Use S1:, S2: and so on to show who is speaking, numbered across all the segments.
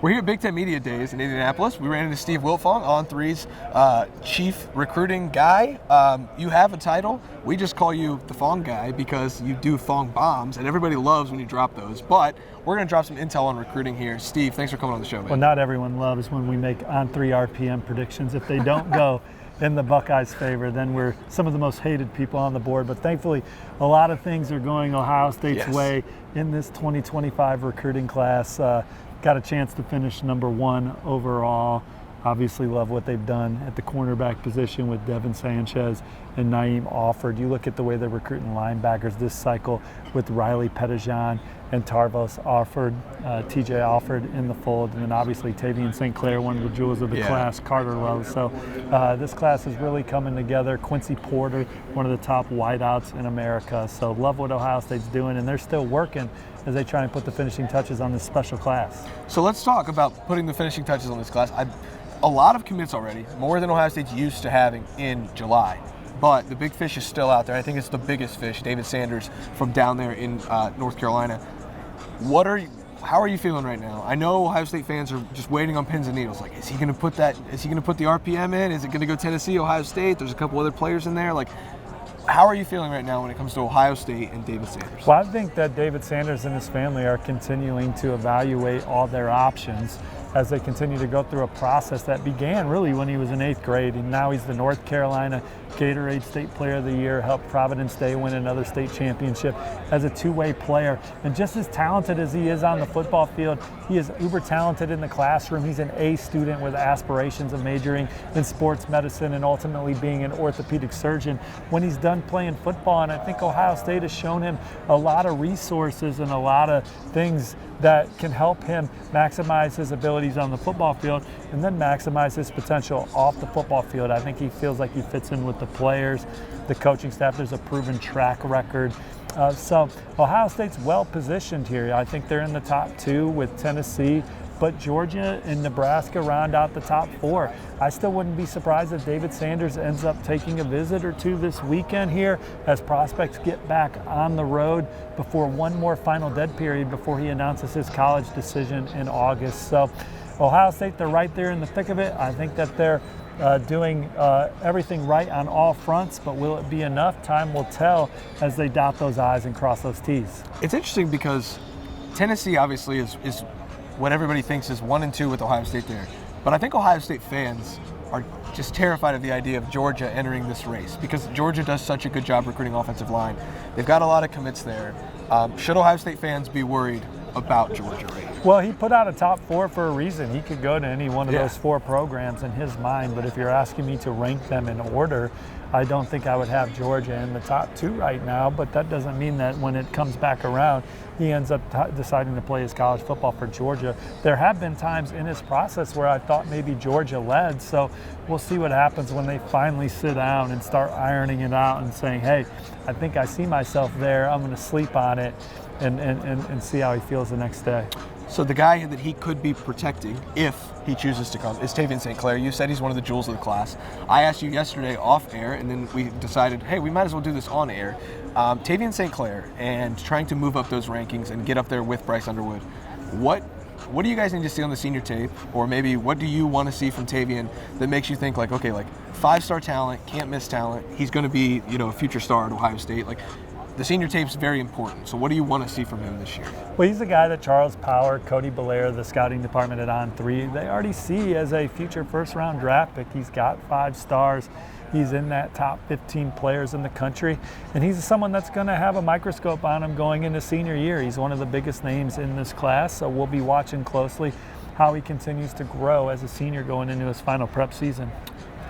S1: We're here at Big Ten Media Days in Indianapolis. We ran into Steve Wiltfong, On3's chief recruiting guy. You have a title. We just call you the Fong guy because you do Fong bombs, and everybody loves when you drop those. But we're going to drop some intel on recruiting here. Steve, thanks for coming on the show, man.
S2: Well, not everyone loves when we make On3 RPM predictions. If they don't go in the Buckeyes' favor, then we're some of the most hated people on the board. But thankfully, a lot of things are going Ohio State's way in this 2025 recruiting class. Got a chance to finish #1 overall. Obviously love what they've done at the cornerback position with Tavien St and Naim Offord. You look at the way they're recruiting linebackers this cycle with Riley Pettijohn and Tarvos Offord, TJ Offord in the fold, and then obviously Tavien St. Clair, one of the jewels of the class, Carter Love. So this class is really coming together. Quincy Porter, one of the top wideouts in America. So love what Ohio State's doing, and they're still working as they try and put the finishing touches on this special class.
S1: So let's talk about putting the finishing touches on this class. A lot of commits already, more than Ohio State's used to having in July. But the big fish is still out there. I think it's the biggest fish, David Sanders from down there in North Carolina. How are you feeling right now? I know Ohio State fans are just waiting on pins and needles. Like, is he going to put the RPM in? Is it going to go Tennessee, Ohio State? There's a couple other players in there. Like, how are you feeling right now when it comes to Ohio State and David Sanders?
S2: Well, I think that David Sanders and his family are continuing to evaluate all their options as they continue to go through a process that began really when he was in 8th grade, and now he's the North Carolina Gatorade State Player of the Year, helped Providence Day win another state championship as a two-way player. And just as talented as he is on the football field, he is uber talented in the classroom. He's an A student with aspirations of majoring in sports medicine and ultimately being an orthopedic surgeon when he's done playing football. And I think Ohio State has shown him a lot of resources and a lot of things that can help him maximize his abilities on the football field and then maximize his potential off the football field. I think he feels like he fits in with the players, the coaching staff. There's a proven track record. So Ohio State's well positioned here. I think they're in the top 2 with Tennessee, but Georgia and Nebraska round out the top 4. I still wouldn't be surprised if David Sanders ends up taking a visit or two this weekend here as prospects get back on the road before one more final dead period before he announces his college decision in August. So Ohio State, they're right there in the thick of it. I think that they're doing everything right on all fronts, but will it be enough? Time will tell as they dot those I's and cross those T's.
S1: It's interesting because Tennessee obviously is what everybody thinks is 1 and 2 with Ohio State there. But I think Ohio State fans are just terrified of the idea of Georgia entering this race because Georgia does such a good job recruiting offensive line. They've got a lot of commits there. Should Ohio State fans be worried about Georgia right now?
S2: Well, he put out a top 4 for a reason. He could go to any one of those 4 programs in his mind, but if you're asking me to rank them in order, I don't think I would have Georgia in the top 2 right now, but that doesn't mean that when it comes back around, he ends up deciding to play his college football for Georgia. There have been times in his process where I thought maybe Georgia led, so we'll see what happens when they finally sit down and start ironing it out and saying, hey, I think I see myself there, I'm going to sleep on it and see how he feels the next day.
S1: So the guy that he could be protecting, if he chooses to come, is Tavien St. Clair. You said he's one of the jewels of the class. I asked you yesterday off air, and then we decided, hey, we might as well do this on air. Tavien St. Clair and trying to move up those rankings and get up there with Bryce Underwood. What do you guys need to see on the senior tape, or maybe what do you want to see from Tavien that makes you think like, okay, like 5-star talent, can't miss talent. He's going to be, a future star at Ohio State. Like, the senior tape's very important. So what do you want to see from him this year?
S2: Well, he's a guy that Charles Power, Cody Belair, the scouting department at On3, they already see as a future first-round draft pick. He's got 5 stars. He's in that top 15 players in the country. And he's someone that's going to have a microscope on him going into senior year. He's one of the biggest names in this class, so we'll be watching closely how he continues to grow as a senior going into his final prep season.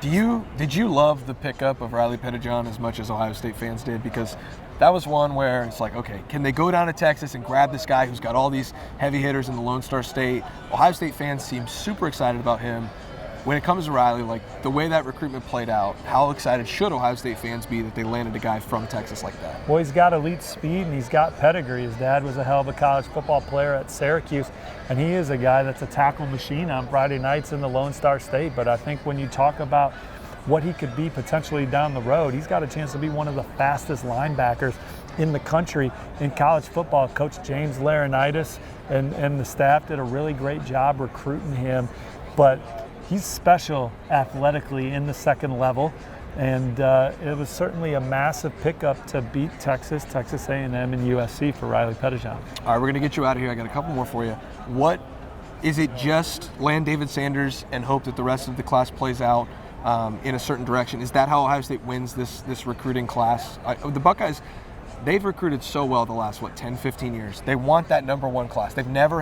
S1: Did you love the pickup of Riley Pettijohn as much as Ohio State fans did? Because that was one where it's like, okay, can they go down to Texas and grab this guy who's got all these heavy hitters in the Lone Star State? Ohio State fans seem super excited about him. When it comes to Riley, like the way that recruitment played out, how excited should Ohio State fans be that they landed a guy from Texas like that?
S2: Well, he's got elite speed and he's got pedigree. His dad was a hell of a college football player at Syracuse, and he is a guy that's a tackle machine on Friday nights in the Lone Star State. But I think when you talk about what he could be potentially down the road, he's got a chance to be one of the fastest linebackers in the country in college football. Coach James Laurinaitis and the staff did a really great job recruiting him, but he's special athletically in the second level, and it was certainly a massive pickup to beat Texas A&M, and USC for Riley Pettijohn.
S1: All right, we're going to get you out of here. I got a couple more for you. What is it? Just land David Sanders and hope that the rest of the class plays out in a certain direction? Is that how Ohio State wins this recruiting class? The Buckeyes, they've recruited so well the last, 10, 15 years. They want that number one class. They've never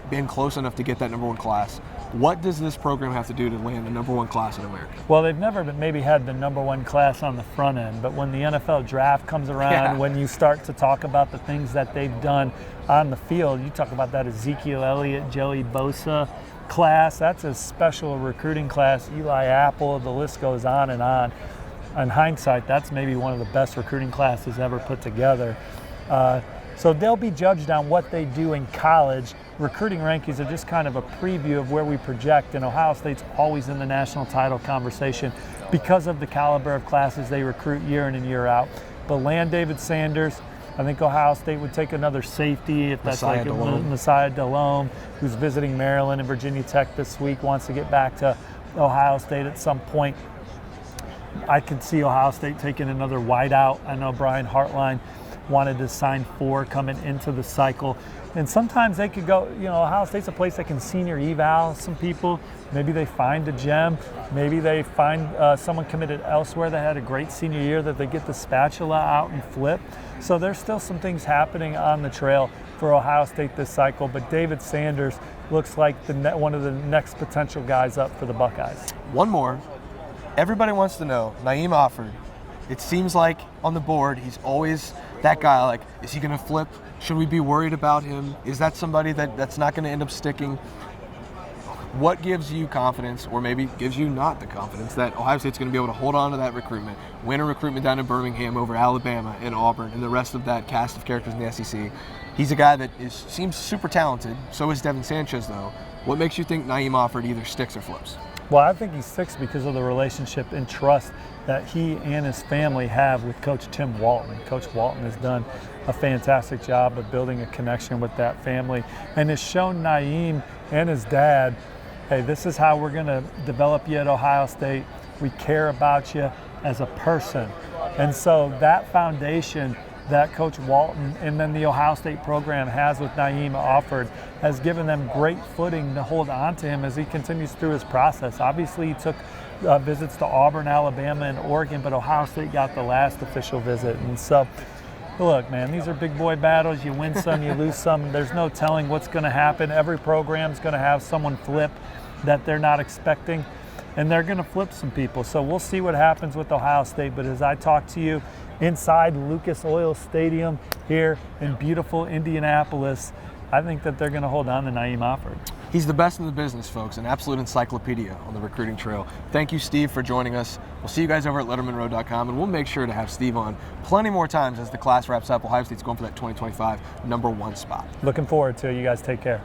S1: been close enough to get that number one class. What does this program have to do to land the number one class in America?
S2: Well, they've never maybe had the number one class on the front end, but when the NFL draft comes around, when you start to talk about the things that they've done on the field, you talk about that Ezekiel Elliott, Joey Bosa class. That's a special recruiting class. Eli Apple, the list goes on and on. In hindsight, that's maybe one of the best recruiting classes ever put together. So they'll be judged on what they do in college. Recruiting rankings are just kind of a preview of where we project, and Ohio State's always in the national title conversation because of the caliber of classes they recruit year in and year out. But land David Sanders, I think Ohio State would take another safety, if that's Messiah Delhomme, who's visiting Maryland and Virginia Tech this week, wants to get back to Ohio State at some point. I could see Ohio State taking another wideout. I know Brian Hartline wanted to sign 4 coming into the cycle. And sometimes they could go, Ohio State's a place that can senior eval some people. Maybe they find a gem. Maybe they find someone committed elsewhere that had a great senior year that they get the spatula out and flip. So there's still some things happening on the trail for Ohio State this cycle. But David Sanders looks like one of the next potential guys up for the Buckeyes.
S1: One more. Everybody wants to know, Naim Offord. It seems like on the board, he's always that guy, like, is he going to flip? Should we be worried about him? Is that somebody that's not going to end up sticking? What gives you confidence, or maybe gives you not the confidence, that Ohio State's going to be able to hold on to that recruitment, win a recruitment down in Birmingham over Alabama and Auburn and the rest of that cast of characters in the SEC? He's a guy that seems super talented. So is Devin Sanchez, though. What makes you think Naim Offord either sticks or flips?
S2: Well, I think he sticks because of the relationship and trust that he and his family have with Coach Tim Walton. Coach Walton has done a fantastic job of building a connection with that family and has shown Naim and his dad, hey, this is how we're going to develop you at Ohio State. We care about you as a person. And so that foundation that Coach Walton and then the Ohio State program has with Naim Offord has given them great footing to hold on to him as he continues through his process. Obviously, he took visits to Auburn, Alabama, and Oregon, but Ohio State got the last official visit. And so, look, man, these are big boy battles. You win some, you lose some. There's no telling what's going to happen. Every program's going to have someone flip that they're not expecting, and they're going to flip some people. So we'll see what happens with Ohio State. But as I talk to you inside Lucas Oil Stadium here in beautiful Indianapolis, I think that they're going to hold on to Naim Offord.
S1: He's the best in the business, folks, an absolute encyclopedia on the recruiting trail. Thank you, Steve, for joining us. We'll see you guys over at LettermenRow.com, and we'll make sure to have Steve on plenty more times as the class wraps up. Ohio State's going for that 2025 number 1 spot.
S2: Looking forward to it. You guys take care.